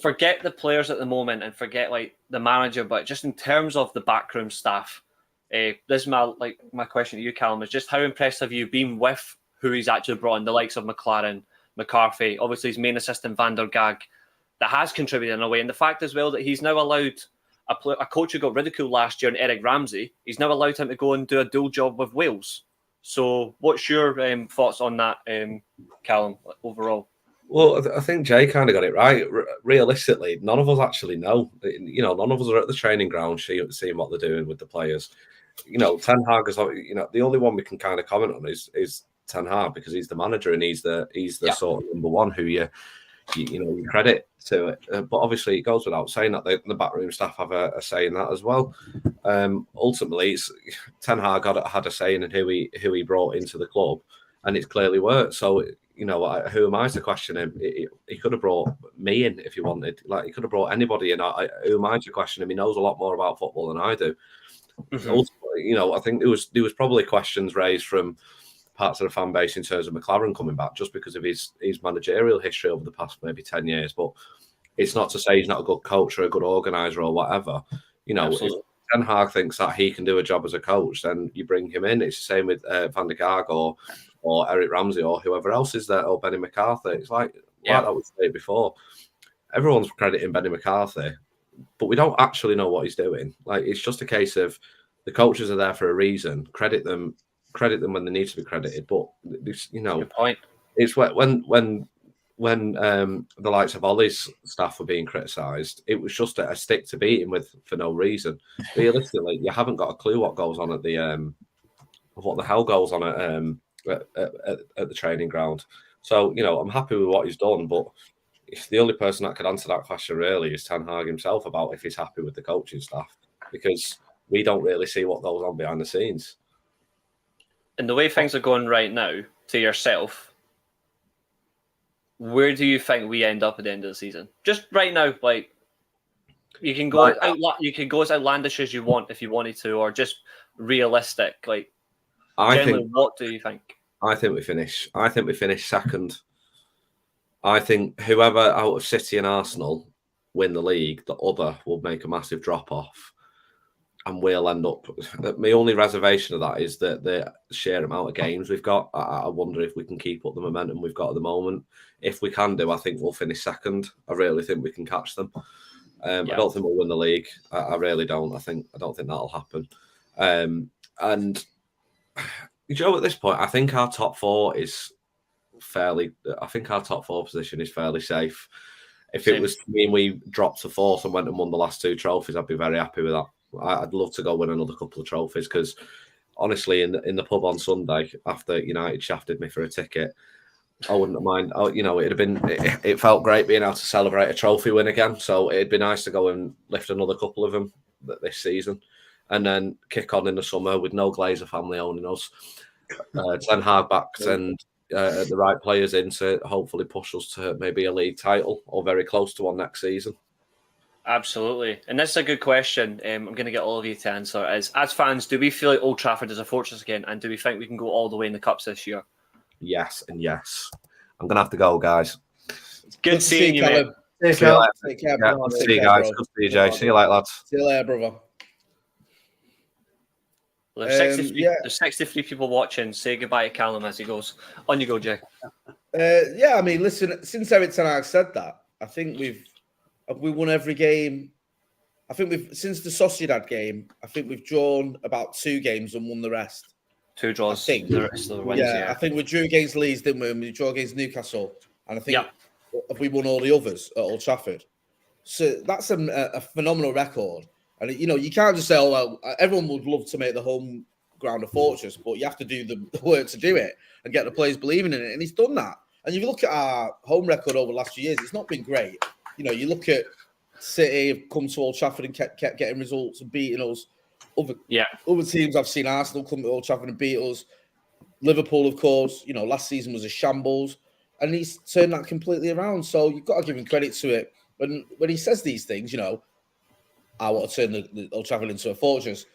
forget the players at the moment and forget the manager, but just in terms of the backroom staff, this is my question to you, Callum, is just how impressed have you been with who he's actually brought in, the likes of McLaren, McCarthy, obviously his main assistant Van der Gaag, that has contributed in a way, and the fact as well that he's now allowed a coach who got ridiculed last year, in Eric Ramsey, he's now allowed him to go and do a dual job with Wales. So what's your thoughts on that, Callum, overall? Well, I think Jay kind of got it right. Realistically, none of us actually know. None of us are at the training ground seeing what they're doing with the players. Ten Hag is, the only one we can kind of comment on is Ten Hag because he's the manager and he's the sort of number one who you credit to it. But obviously, it goes without saying that the backroom staff have a say in that as well. Ultimately, Ten Hag had a say in who he brought into the club, and it's clearly worked. So, who am I to question him? He could have brought me in if he wanted. Like, he could have brought anybody in. Who am I to question him? He knows a lot more about football than I do. Mm-hmm. Ultimately, I think there was probably questions raised from parts of the fan base in terms of McLaren coming back just because of his managerial history over the past maybe 10 years. But it's not to say he's not a good coach or a good organizer or whatever. If Ten Hag thinks that he can do a job as a coach, then you bring him in. It's the same with Van der Gaag or Eric Ramsey or whoever else is there, or Benny McCarthy. It's like that was said before. Everyone's crediting Benny McCarthy, but we don't actually know what he's doing. Like, it's just a case of the coaches are there for a reason. Credit them when they need to be credited. But good point. It's when the likes of Ollie's staff were being criticised, it was just a stick to beat him with for no reason. Realistically, you haven't got a clue what goes on at the what the hell goes on at the training ground. So I'm happy with what he's done, but the only person that could answer that question really is Ten Hag himself about if he's happy with the coaching staff, because we don't really see what goes on behind the scenes. And the way things are going right now, to yourself, where do you think we end up at the end of the season? Just right now, like, you can go as outlandish as you want if you wanted to, or just realistic. Like, what do you think? I think we finish second. I think whoever out of City and Arsenal win the league, the other will make a massive drop off, and we'll end up. My only reservation of that is that the sheer amount of games we've got. I wonder if we can keep up the momentum we've got at the moment. If we can do, I think we'll finish second. I really think we can catch them. I don't think we'll win the league. I really don't. I don't think that'll happen. And Joe, at this point, I think our top four is fairly. I think our top four position is fairly safe. If it was to mean we dropped to fourth and went and won the last two trophies, I'd be very happy with that. I'd love to go win another couple of trophies because, honestly, in the pub on Sunday after United shafted me for a ticket, I wouldn't mind. It'd have been. It felt great being able to celebrate a trophy win again. So it'd be nice to go and lift another couple of them this season, and then kick on in the summer with no Glazer family owning us. Ten Hag backed and the right players in to hopefully push us to maybe a league title or very close to one next season. Absolutely. And that's a good question. I'm going to get all of you to answer. As fans, do we feel like Old Trafford is a fortress again? And do we think we can go all the way in the Cups this year? Yes and yes. I'm going to have to go, guys. It's good seeing you, Callum. mate. See you later. See you guys. Good to see you, Jay. See you later, lads. See you later, brother. Well, there's 63 people watching. Say goodbye to Callum as he goes. On you go, Jay. I mean, listen, since Eric Ten Hag said that, I think we won every game. I think since the Sociedad game, I think we've drawn about 2 games and won the rest. 2 draws. I think. The rest of the wins, I think we drew against Leeds, didn't we? And we drew against Newcastle. And I think we won all the others at Old Trafford. So that's a phenomenal record. And, you can't just say, oh, well, everyone would love to make the home ground a fortress, but you have to do the work to do it and get the players believing in it. And he's done that. And if you look at our home record over the last few years, it's not been great. You look at City have come to Old Trafford and kept getting results and beating us. Other teams, I've seen Arsenal come to Old Trafford and beat us. Liverpool, of course, last season was a shambles. And he's turned that completely around. So you've got to give him credit to it. When he says these things, I want to turn the Old Trafford into a fortress.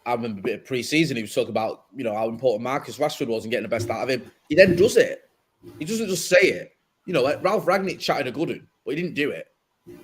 I remember a bit of pre-season, he was talking about, how important Marcus Rashford was and getting the best out of him. He then does it. He doesn't just say it. Ralph Rangnick chatted a good one, but he didn't do it.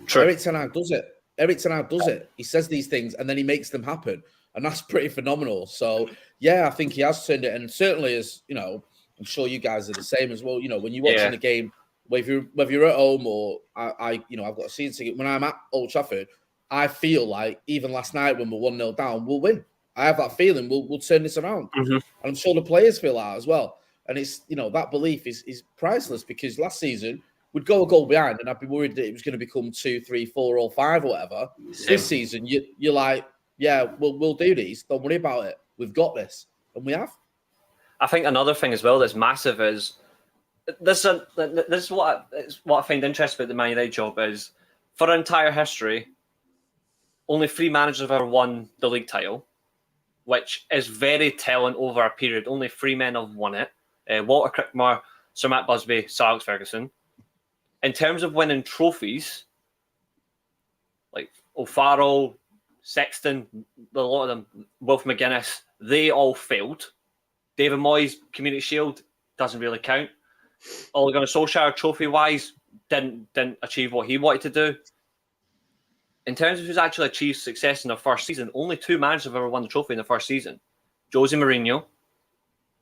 True. Eric Ten Hag does it. He says these things and then he makes them happen. And that's pretty phenomenal. So, I think he has turned it. And certainly as, I'm sure you guys are the same as well. When you're watching the game, whether you're at home or I've got a season ticket, when I'm at Old Trafford, I feel like even last night when we're 1-0 down, we'll win. I have that feeling we'll turn this around. Mm-hmm. And I'm sure the players feel that as well. And it's, that belief is priceless because last season we'd go a goal behind and I'd be worried that it was going to become 2, 3, 4 or 5 or whatever. Same. This season, you're like, we'll do these. Don't worry about it. We've got this. And we have. I think another thing as well that's massive is this is what I find interesting about the Man United job is for our entire history, only 3 managers have ever won the league title, which is very telling over a period. Only 3 men have won it. Walter Crickmore, Sir Matt Busby, Sir Alex Ferguson. In terms of winning trophies, like O'Farrell, Sexton, a lot of them, Wilf McGuinness, they all failed. David Moyes, Community Shield, doesn't really count. Ole Gunnar Solskjaer, trophy-wise, didn't achieve what he wanted to do. In terms of who's actually achieved success in their first season, only 2 managers have ever won the trophy in the first season. Jose Mourinho,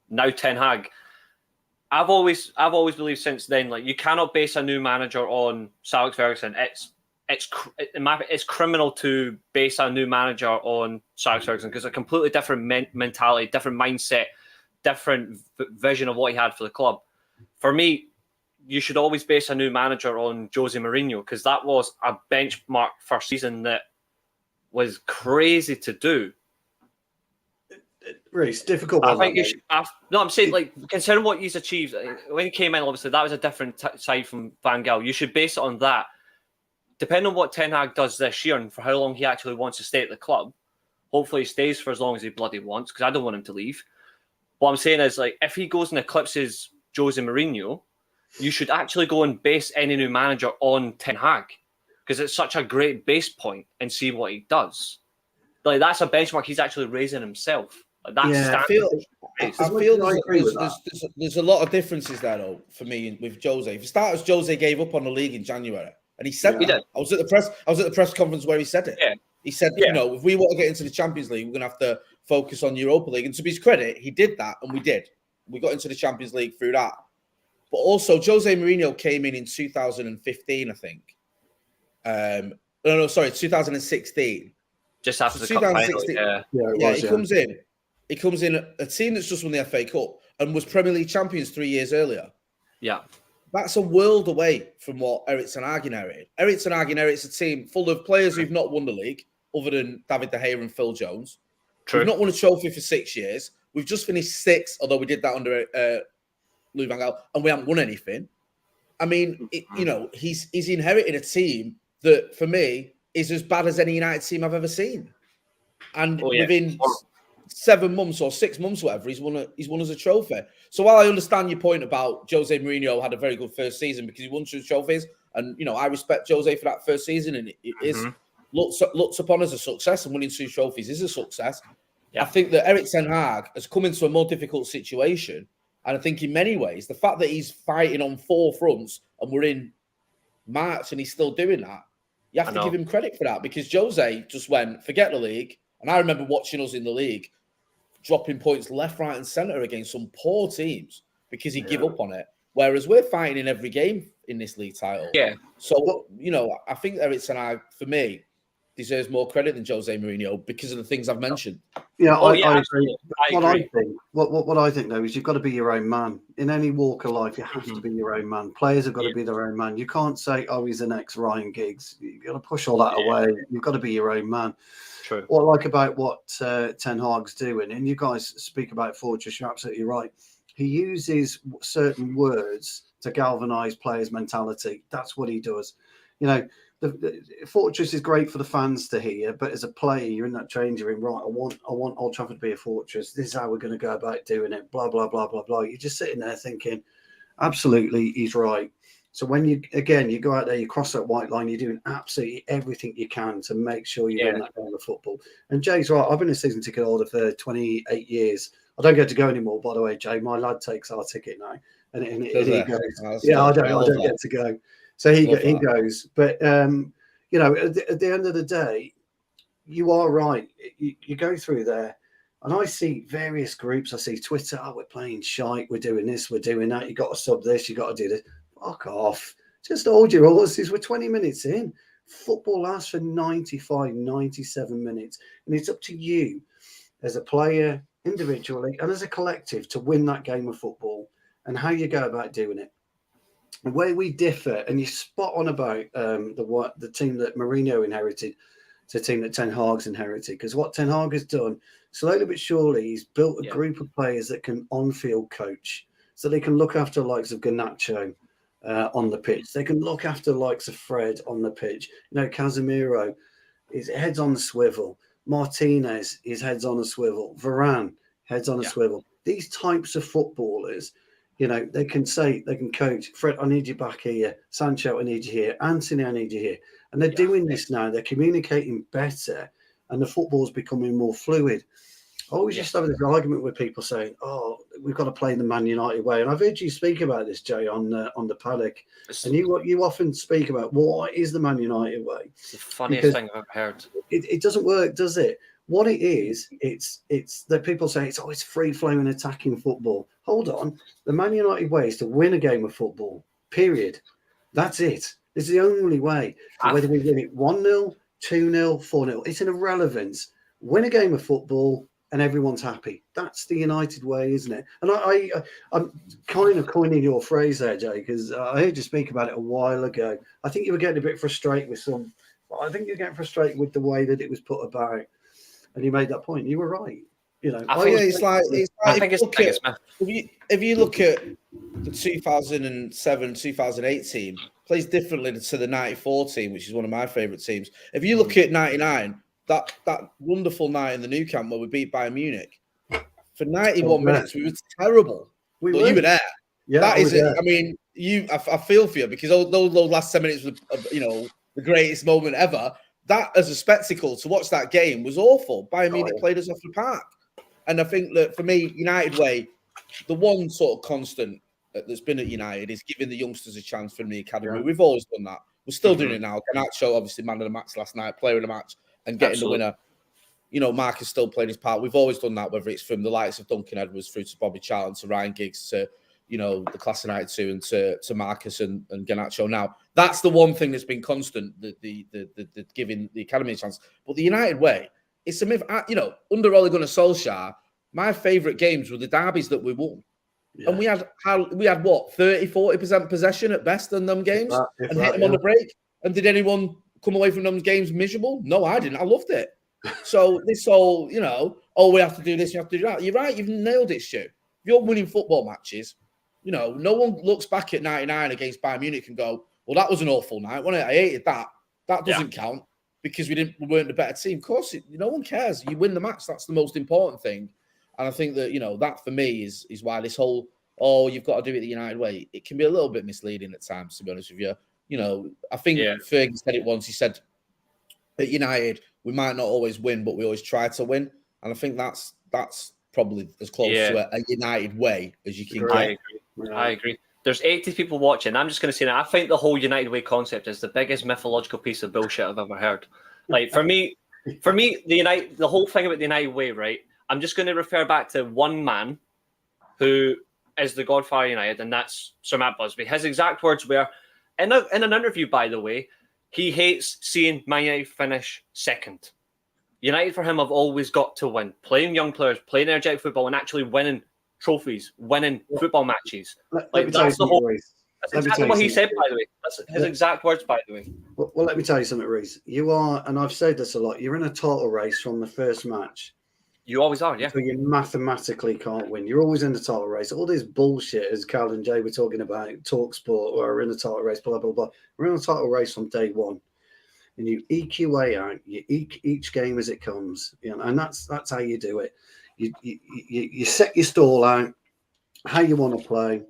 now Ten Hag. I've always believed since then, like, you cannot base a new manager on Sir Alex Ferguson. It's criminal to base a new manager on Sir Alex Ferguson because a completely different mentality, different mindset, different vision of what he had for the club. For me, you should always base a new manager on Jose Mourinho because that was a benchmark first season that was crazy to do. Reece, difficult. I think you should. I'm saying, like, considering what he's achieved when he came in, obviously that was a different side from Van Gaal. You should base it on that. Depending on what Ten Hag does this year and for how long he actually wants to stay at the club, hopefully he stays for as long as he bloody wants because I don't want him to leave. What I'm saying is, like, if he goes and eclipses Jose Mourinho, you should actually go and base any new manager on Ten Hag because it's such a great base point and see what he does. Like, that's a benchmark he's actually raising himself. Like, that's I feel there's a lot of differences there, though, for me with Jose. For starters, Jose gave up on the league in January, and he said that. I was at the press conference where he said it. Yeah. He said, you know, if we want to get into the Champions League, we're going to have to focus on Europa League. And to his credit, he did that, and we did. We got into the Champions League through that. But also, Jose Mourinho came in 2015, I think. 2016. Just after the 2016. He comes in. He comes in a team that's just won the FA Cup and was Premier League champions 3 years earlier. Yeah. That's a world away from what Erik ten Hag inherited. Erik ten Hag inherits a team full of players who've not won the league, other than David De Gea and Phil Jones. True. We've not won a trophy for 6 years. We've just finished 6th, although we did that under Louis van Gaal, and we haven't won anything. I mean, he's inherited a team that, for me, is as bad as any United team I've ever seen. And within 7 months or 6 months, whatever, he's won us a trophy. So while I understand your point about Jose Mourinho had a very good first season because he won 2 trophies, and I respect Jose for that first season, and it is looked upon as a success, and winning 2 trophies is a success. Yeah. I think that Erik ten Hag has come into a more difficult situation, and I think in many ways the fact that he's fighting on 4 fronts and we're in March and he's still doing that, you have to give him credit for that because Jose just went, forget the league. And I remember watching us in the league dropping points left, right, and centre against some poor teams because he gave up on it. Whereas we're fighting in every game in this league title. Yeah. So, I think Erik ten Hag, for me, deserves more credit than Jose Mourinho because of the things I've mentioned. Yeah, I agree. What I think, though, is you've got to be your own man. In any walk of life, you have to be your own man. Players have got to be their own man. You can't say, he's the next Ryan Giggs. You've got to push all that away. You've got to be your own man. True. What I like about what Ten Hag's doing, and you guys speak about Fortress, you're absolutely right. He uses certain words to galvanise players' mentality. That's what he does. The Fortress is great for the fans to hear, but as a player, you're in that changing room. Right, I want Old Trafford to be a fortress. This is how we're going to go about doing it. Blah blah blah blah blah. You're just sitting there thinking, absolutely, he's right. So when you go out there, you cross that white line, you're doing absolutely everything you can to make sure you win that game of football. And Jay's right. I've been a season ticket holder for 28 years. I don't get to go anymore, by the way, Jay. My lad takes our ticket now, and he goes. I don't get to go. So he goes. But at the end of the day, you are right. You go through there, and I see various groups. I see Twitter. We're playing shite. We're doing this. We're doing that. You got to sub this. You got to do this. Fuck off. Just hold your horses. We're 20 minutes in. Football lasts for 95, 97 minutes. And it's up to you as a player, individually, and as a collective to win that game of football and how you go about doing it. The way we differ, and you're spot on about the team that Mourinho inherited. to a team that Ten Hag's inherited. Because what Ten Hag has done, slowly but surely, he's built a group of players that can on-field coach, so they can look after the likes of Garnacho on the pitch. They can look after the likes of Fred on the pitch. Casemiro, his head's on the swivel. Martinez, his head's on a swivel. Varane, head's on a swivel. These types of footballers, they can coach. Fred, I need you back here. Sancho, I need you here. Anthony, I need you here. And they're doing this now. They're communicating better, and the football's becoming more fluid. I always used to have this argument with people saying, "Oh, we've got to play the Man United way." And I've heard you speak about this, Jay, on the paddock. And you often speak about what is the Man United way. It's the funniest thing I've ever heard. It doesn't work, does it? What it is, it's that people say it's always free flowing attacking football. Hold on, the Man United way is to win a game of football. Period. That's it. It's the only way. Whether we win it 1-0, 2-0, 4-0, it's an irrelevance. Win a game of football and everyone's happy. That's the United way, isn't it? And I'm kind of coining your phrase there, Jay, because I heard you speak about it a while ago. I think you were getting a bit frustrated with I think you're getting frustrated with the way that it was put about. And you made that point. You were right. I think if you look at the 2007, 2008 team, plays differently to the 94 team, which is one of my favourite teams. If you look at 99, that wonderful night in the Nou Camp where we beat Bayern Munich, for 91 minutes we were terrible. You were there. Yeah, that is it. I mean, I feel for you because those last 10 minutes were, the greatest moment ever. That as a spectacle to watch that game was awful. Bayern Munich played us off the park. And I think that for me, United way, the one sort of constant that's been at United is giving the youngsters a chance from the academy. Yeah. We've always done that. We're still doing it now. Garnacho, obviously, man of the match last night, player of the match, and getting the winner. Marcus still playing his part. We've always done that, whether it's from the likes of Duncan Edwards through to Bobby Charlton to Ryan Giggs to, the class of 92 and to Marcus and Garnacho. Now, that's the one thing that's been constant, the giving the academy a chance. But the United way, it's a myth. Under Ole Gunnar Solskjaer, my favourite games were the derbies that we won. Yeah. And we had what, 30-40% possession at best in them games hit them on the break. And did anyone come away from them games miserable? No, I didn't. I loved it. So this whole, we have to do this, you have to do that. You're right, you've nailed it, Stu. If you're winning football matches, no one looks back at 99 against Bayern Munich and go, well, that was an awful night, wasn't it? I hated that. That doesn't count because we weren't the better team. Of course, no one cares. You win the match. That's the most important thing. And I think that, that for me is why this whole, you've got to do it the United way, it can be a little bit misleading at times, to be honest with you. I think Fergie said it once. He said, at United, we might not always win, but we always try to win. And I think that's probably as close to a United way as you can get. I agree. There's 80 people watching. I'm just going to say that I think the whole United way concept is the biggest mythological piece of bullshit I've ever heard. Like for me, the whole thing about the United way, right? I'm just going to refer back to one man who is the godfather of United, and that's Sir Matt Busby. His exact words were, in an interview, by the way, he hates seeing Man United finish second. United for him have always got to win. Playing young players, playing energetic football, and actually winning trophies, winning football matches. That's exactly what he said, by the way. That's his exact words, by the way. Well, let me tell you something, Reece. You are, and I've said this a lot, you're in a title race from the first match. You always are, yeah. So you mathematically can't win. You're always in the title race. All this bullshit, as Cal and Jay were talking about, TalkSport, or in the title race, blah, blah, blah. We're in a title race from day one. And you eke your way out. You eke each game as it comes. And that's how you do it. You set your stall out, how you want to play.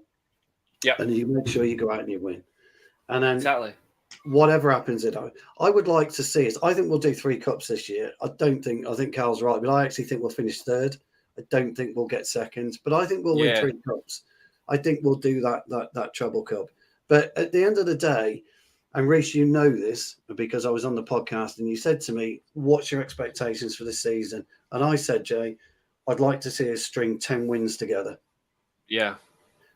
Yeah. And you make sure you go out and you win. And then exactly. Whatever happens, I would like to see it. I think we'll do 3 cups this year. I think Carl's right, but I actually think we'll finish third. I don't think we'll get second, but I think we'll win 3 cups. I think we'll do that treble cup. But at the end of the day, and Reece, you know this because I was on the podcast and you said to me, what's your expectations for this season? And I said, Jay, I'd like to see us string 10 wins together. Yeah.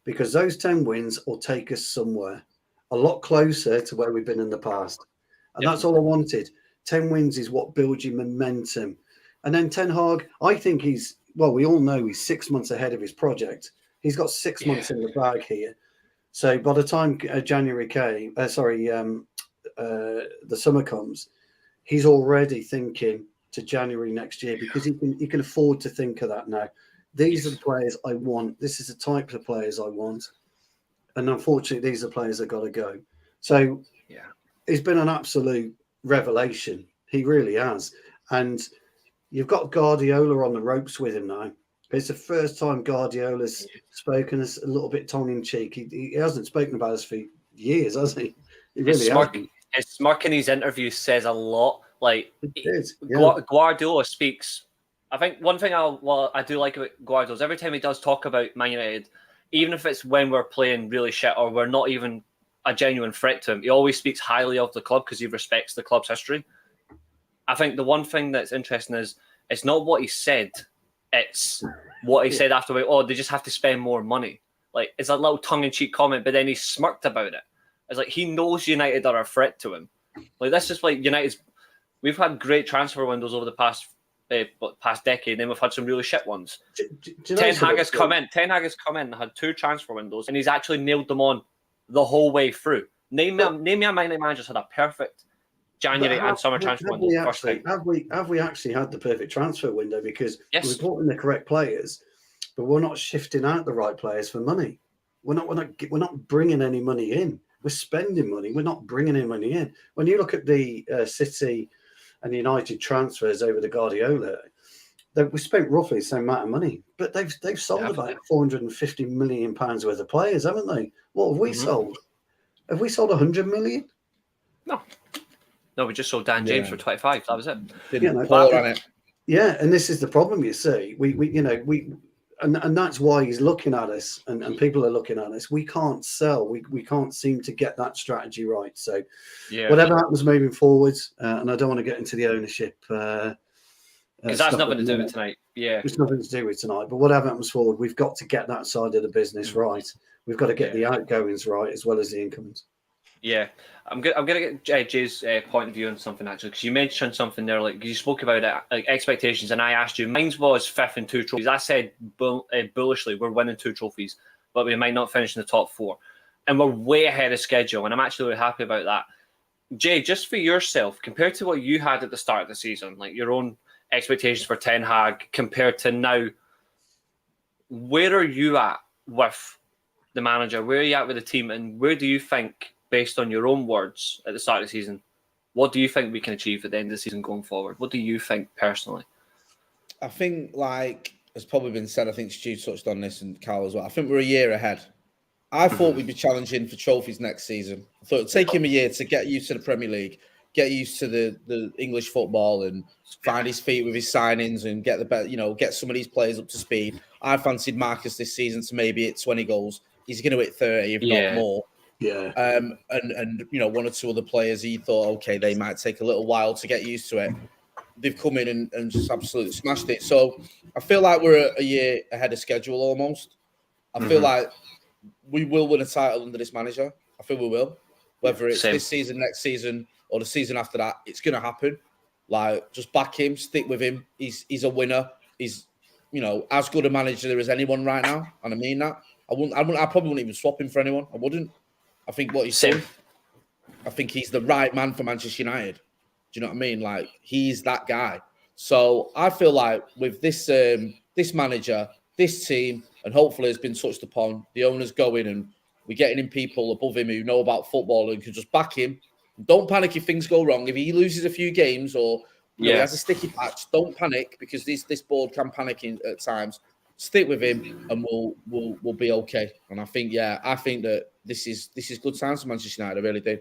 Because those 10 wins will take us somewhere. A lot closer to where we've been in the past. And that's all I wanted. 10 wins is what builds you momentum. And then Ten Hag, I think we all know he's 6 months ahead of his project. He's got 6 months in the bag here. So by the time January came, the summer comes, he's already thinking to January next year because he can afford to think of that now. These are the players I want. This is the type of players I want. And unfortunately, these are players that got to go. So he's been an absolute revelation. He really has. And you've got Guardiola on the ropes with him now. It's the first time Guardiola's spoken as a little bit tongue-in-cheek. He hasn't spoken about us for years, has he? He really hasn't. His smirk in his interview says a lot. Like, yeah. Guardiola speaks. I think one thing I do like about Guardiola is every time he does talk about Man United, even if it's when we're playing really shit or we're not even a genuine threat to him, he always speaks highly of the club because he respects the club's history. I think the one thing that's interesting is it's not what he said, it's what he said after, they just have to spend more money. Like, it's a little tongue-in-cheek comment, but then he smirked about it. It's like he knows United are a threat to him. Like, that's just like United's. We've had great transfer windows over the past decade, and then we've had some really shit ones. Ten Hag has come in and had 2 transfer windows, and he's actually nailed them on the whole way through. Name me a Man United manager's had a perfect January and summer transfer window. Have we actually had the perfect transfer window? Because we're brought in the correct players, but we're not shifting out the right players for money. We're not bringing any money in. We're spending money. We're not bringing any money in. When you look at the City and United transfers over the Guardiola, we spent roughly the same amount of money, but they've sold about £450 million worth of players, haven't they? What have we sold? Have we sold 100 million? No, we just sold Dan James for 25. That was it. And this is the problem. You see, and that's why he's looking at us, and people are looking at us. We can't sell. We can't seem to get that strategy right. So, whatever happens moving forward, and I don't want to get into the ownership. Because that's nothing to do with tonight. Yeah. It's nothing to do with tonight. But whatever happens forward, we've got to get that side of the business right. We've got to get the outgoings right as well as the incomings. Yeah. I'm going to get Jay's point of view on something, actually, because you mentioned something there, like you spoke about it, like expectations, and I asked you, mine was 5th and 2 trophies. I said bullishly, we're winning 2 trophies, but we might not finish in the top 4. And we're way ahead of schedule, and I'm actually really happy about that. Jay, just for yourself, compared to what you had at the start of the season, like your own expectations for Ten Hag compared to now, where are you at with the manager? Where are you at with the team? And where do you think, based on your own words at the start of the season, what do you think we can achieve at the end of the season going forward? What do you think personally? I think, like has probably been said, I think Stu touched on this and Carl as well. I think we're a year ahead. I thought we'd be challenging for trophies next season. I thought it'd take him a year to get used to the Premier League, get used to the English football and find his feet with his signings and get get some of these players up to speed. I fancied Marcus this season to maybe hit 20 goals. He's going to hit 30, if not more. Yeah. And one or two other players, he thought, okay, they might take a little while to get used to it. They've come in and just absolutely smashed it. So I feel like we're a year ahead of schedule almost. I feel like we will win a title under this manager. I feel we will. Whether it's this season, next season, or the season after that, it's going to happen. Like, just back him, stick with him. He's a winner. He's, as good a manager as anyone right now, and I mean that. I probably wouldn't even swap him for anyone. I wouldn't. I think what he's saying, I think he's the right man for Manchester United. Do you know what I mean? Like, he's that guy. So I feel like with this this manager, this team, and hopefully it's been touched upon, the owners going and we're getting in people above him who know about football and can just back him. Don't panic if things go wrong. If he loses a few games or he has a sticky patch, don't panic because this board can panic at times. Stick with him and we'll be okay. And I think that this is good times for Manchester United. I really do.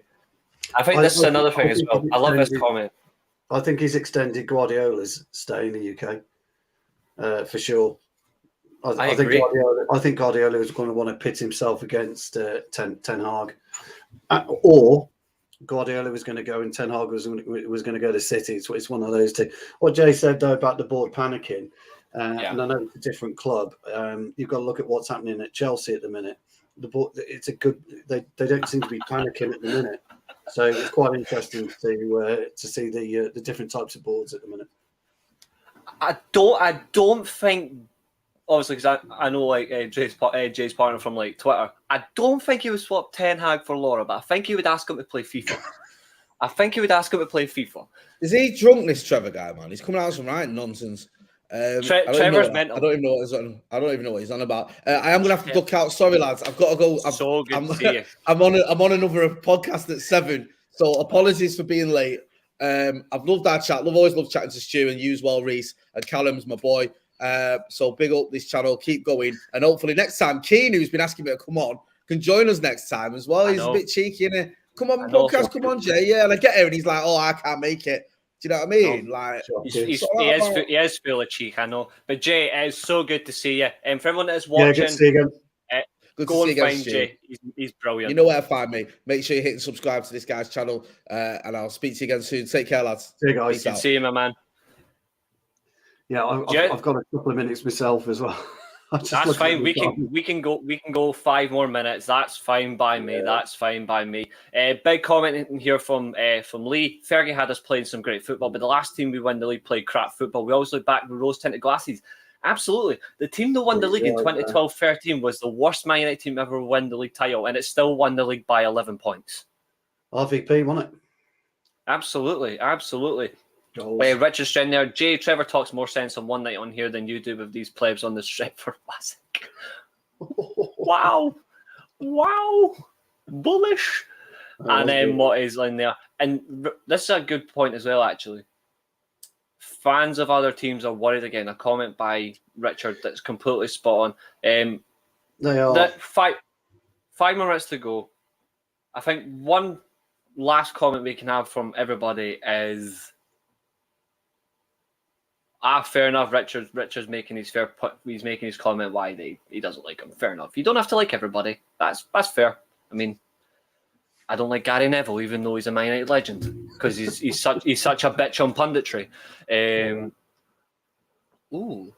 I think this is another thing as well. I love this comment. I think he's extended Guardiola's stay in the UK for sure. I agree. I think Guardiola is going to want to pit himself against Ten Hag, or Guardiola was going to go and Ten Hag was going to go to City. It's one of those two. What Jay said though about the board panicking, and I know it's a different club. You've got to look at what's happening at Chelsea at the minute. The board, it's a good. They don't seem to be panicking at the minute, so it's quite interesting to see the different types of boards at the minute. I don't think. Obviously, because I know like Jay's partner from like Twitter. I don't think he would swap Ten Hag for Laura, but I think he would ask him to play FIFA. I think he would ask him to play FIFA. Is he drunk, this Trevor guy, man? He's coming out with some right nonsense. Trevor's mental. I don't even know what he's on. I don't even know what he's on about. I am gonna have to duck out. Sorry, lads. I've got to go. So good to see you. I'm on another podcast at 7. So apologies for being late. I've loved our chat. Always loved chatting to Stu and you as well, Reece. And Callum's my boy. So big up this channel. Keep going. And hopefully next time, Keane, who's been asking me to come on, can join us next time as well. He's a bit cheeky, innit? Come on, podcast. Come on, Jay. Yeah, and I get here and he's like, oh, I can't make it. Do you know what I mean? Like, he is full of cheek, I know. But Jay, it is so good to see you. And for everyone that's watching, good to see you again. Go and find Jay. He's brilliant. You know where to find me. Make sure you hit and subscribe to this guy's channel. And I'll speak to you again soon. Take care, lads. See you guys. Good to see you, my man. Yeah, I've got a couple of minutes myself as well. That's fine. We can go 5 more minutes. That's fine by me. That's fine by me. Big comment in here from Lee. Fergie had us playing some great football, but the last team we won the league played crap football. We always look back with rose-tinted glasses. Absolutely. The team that won the league in 2012-13 was the worst Man United team ever win the league title, and it still won the league by 11 points. RVP won it. Absolutely. Richard's in there. Jay, Trevor talks more sense on one night on here than you do with these plebs on the Stretford Classic. Wow. Bullish. And then what is in there? And this is a good point as well, actually. Fans of other teams are worried again. A comment by Richard that's completely spot on. They are. That 5 minutes to go. I think one last comment we can have from everybody is... fair enough. Richard's making his he's making his comment why he doesn't like him. Fair enough. You don't have to like everybody. That's fair. I mean, I don't like Gary Neville, even though he's a Man United legend, because he's such a bitch on punditry. Ooh.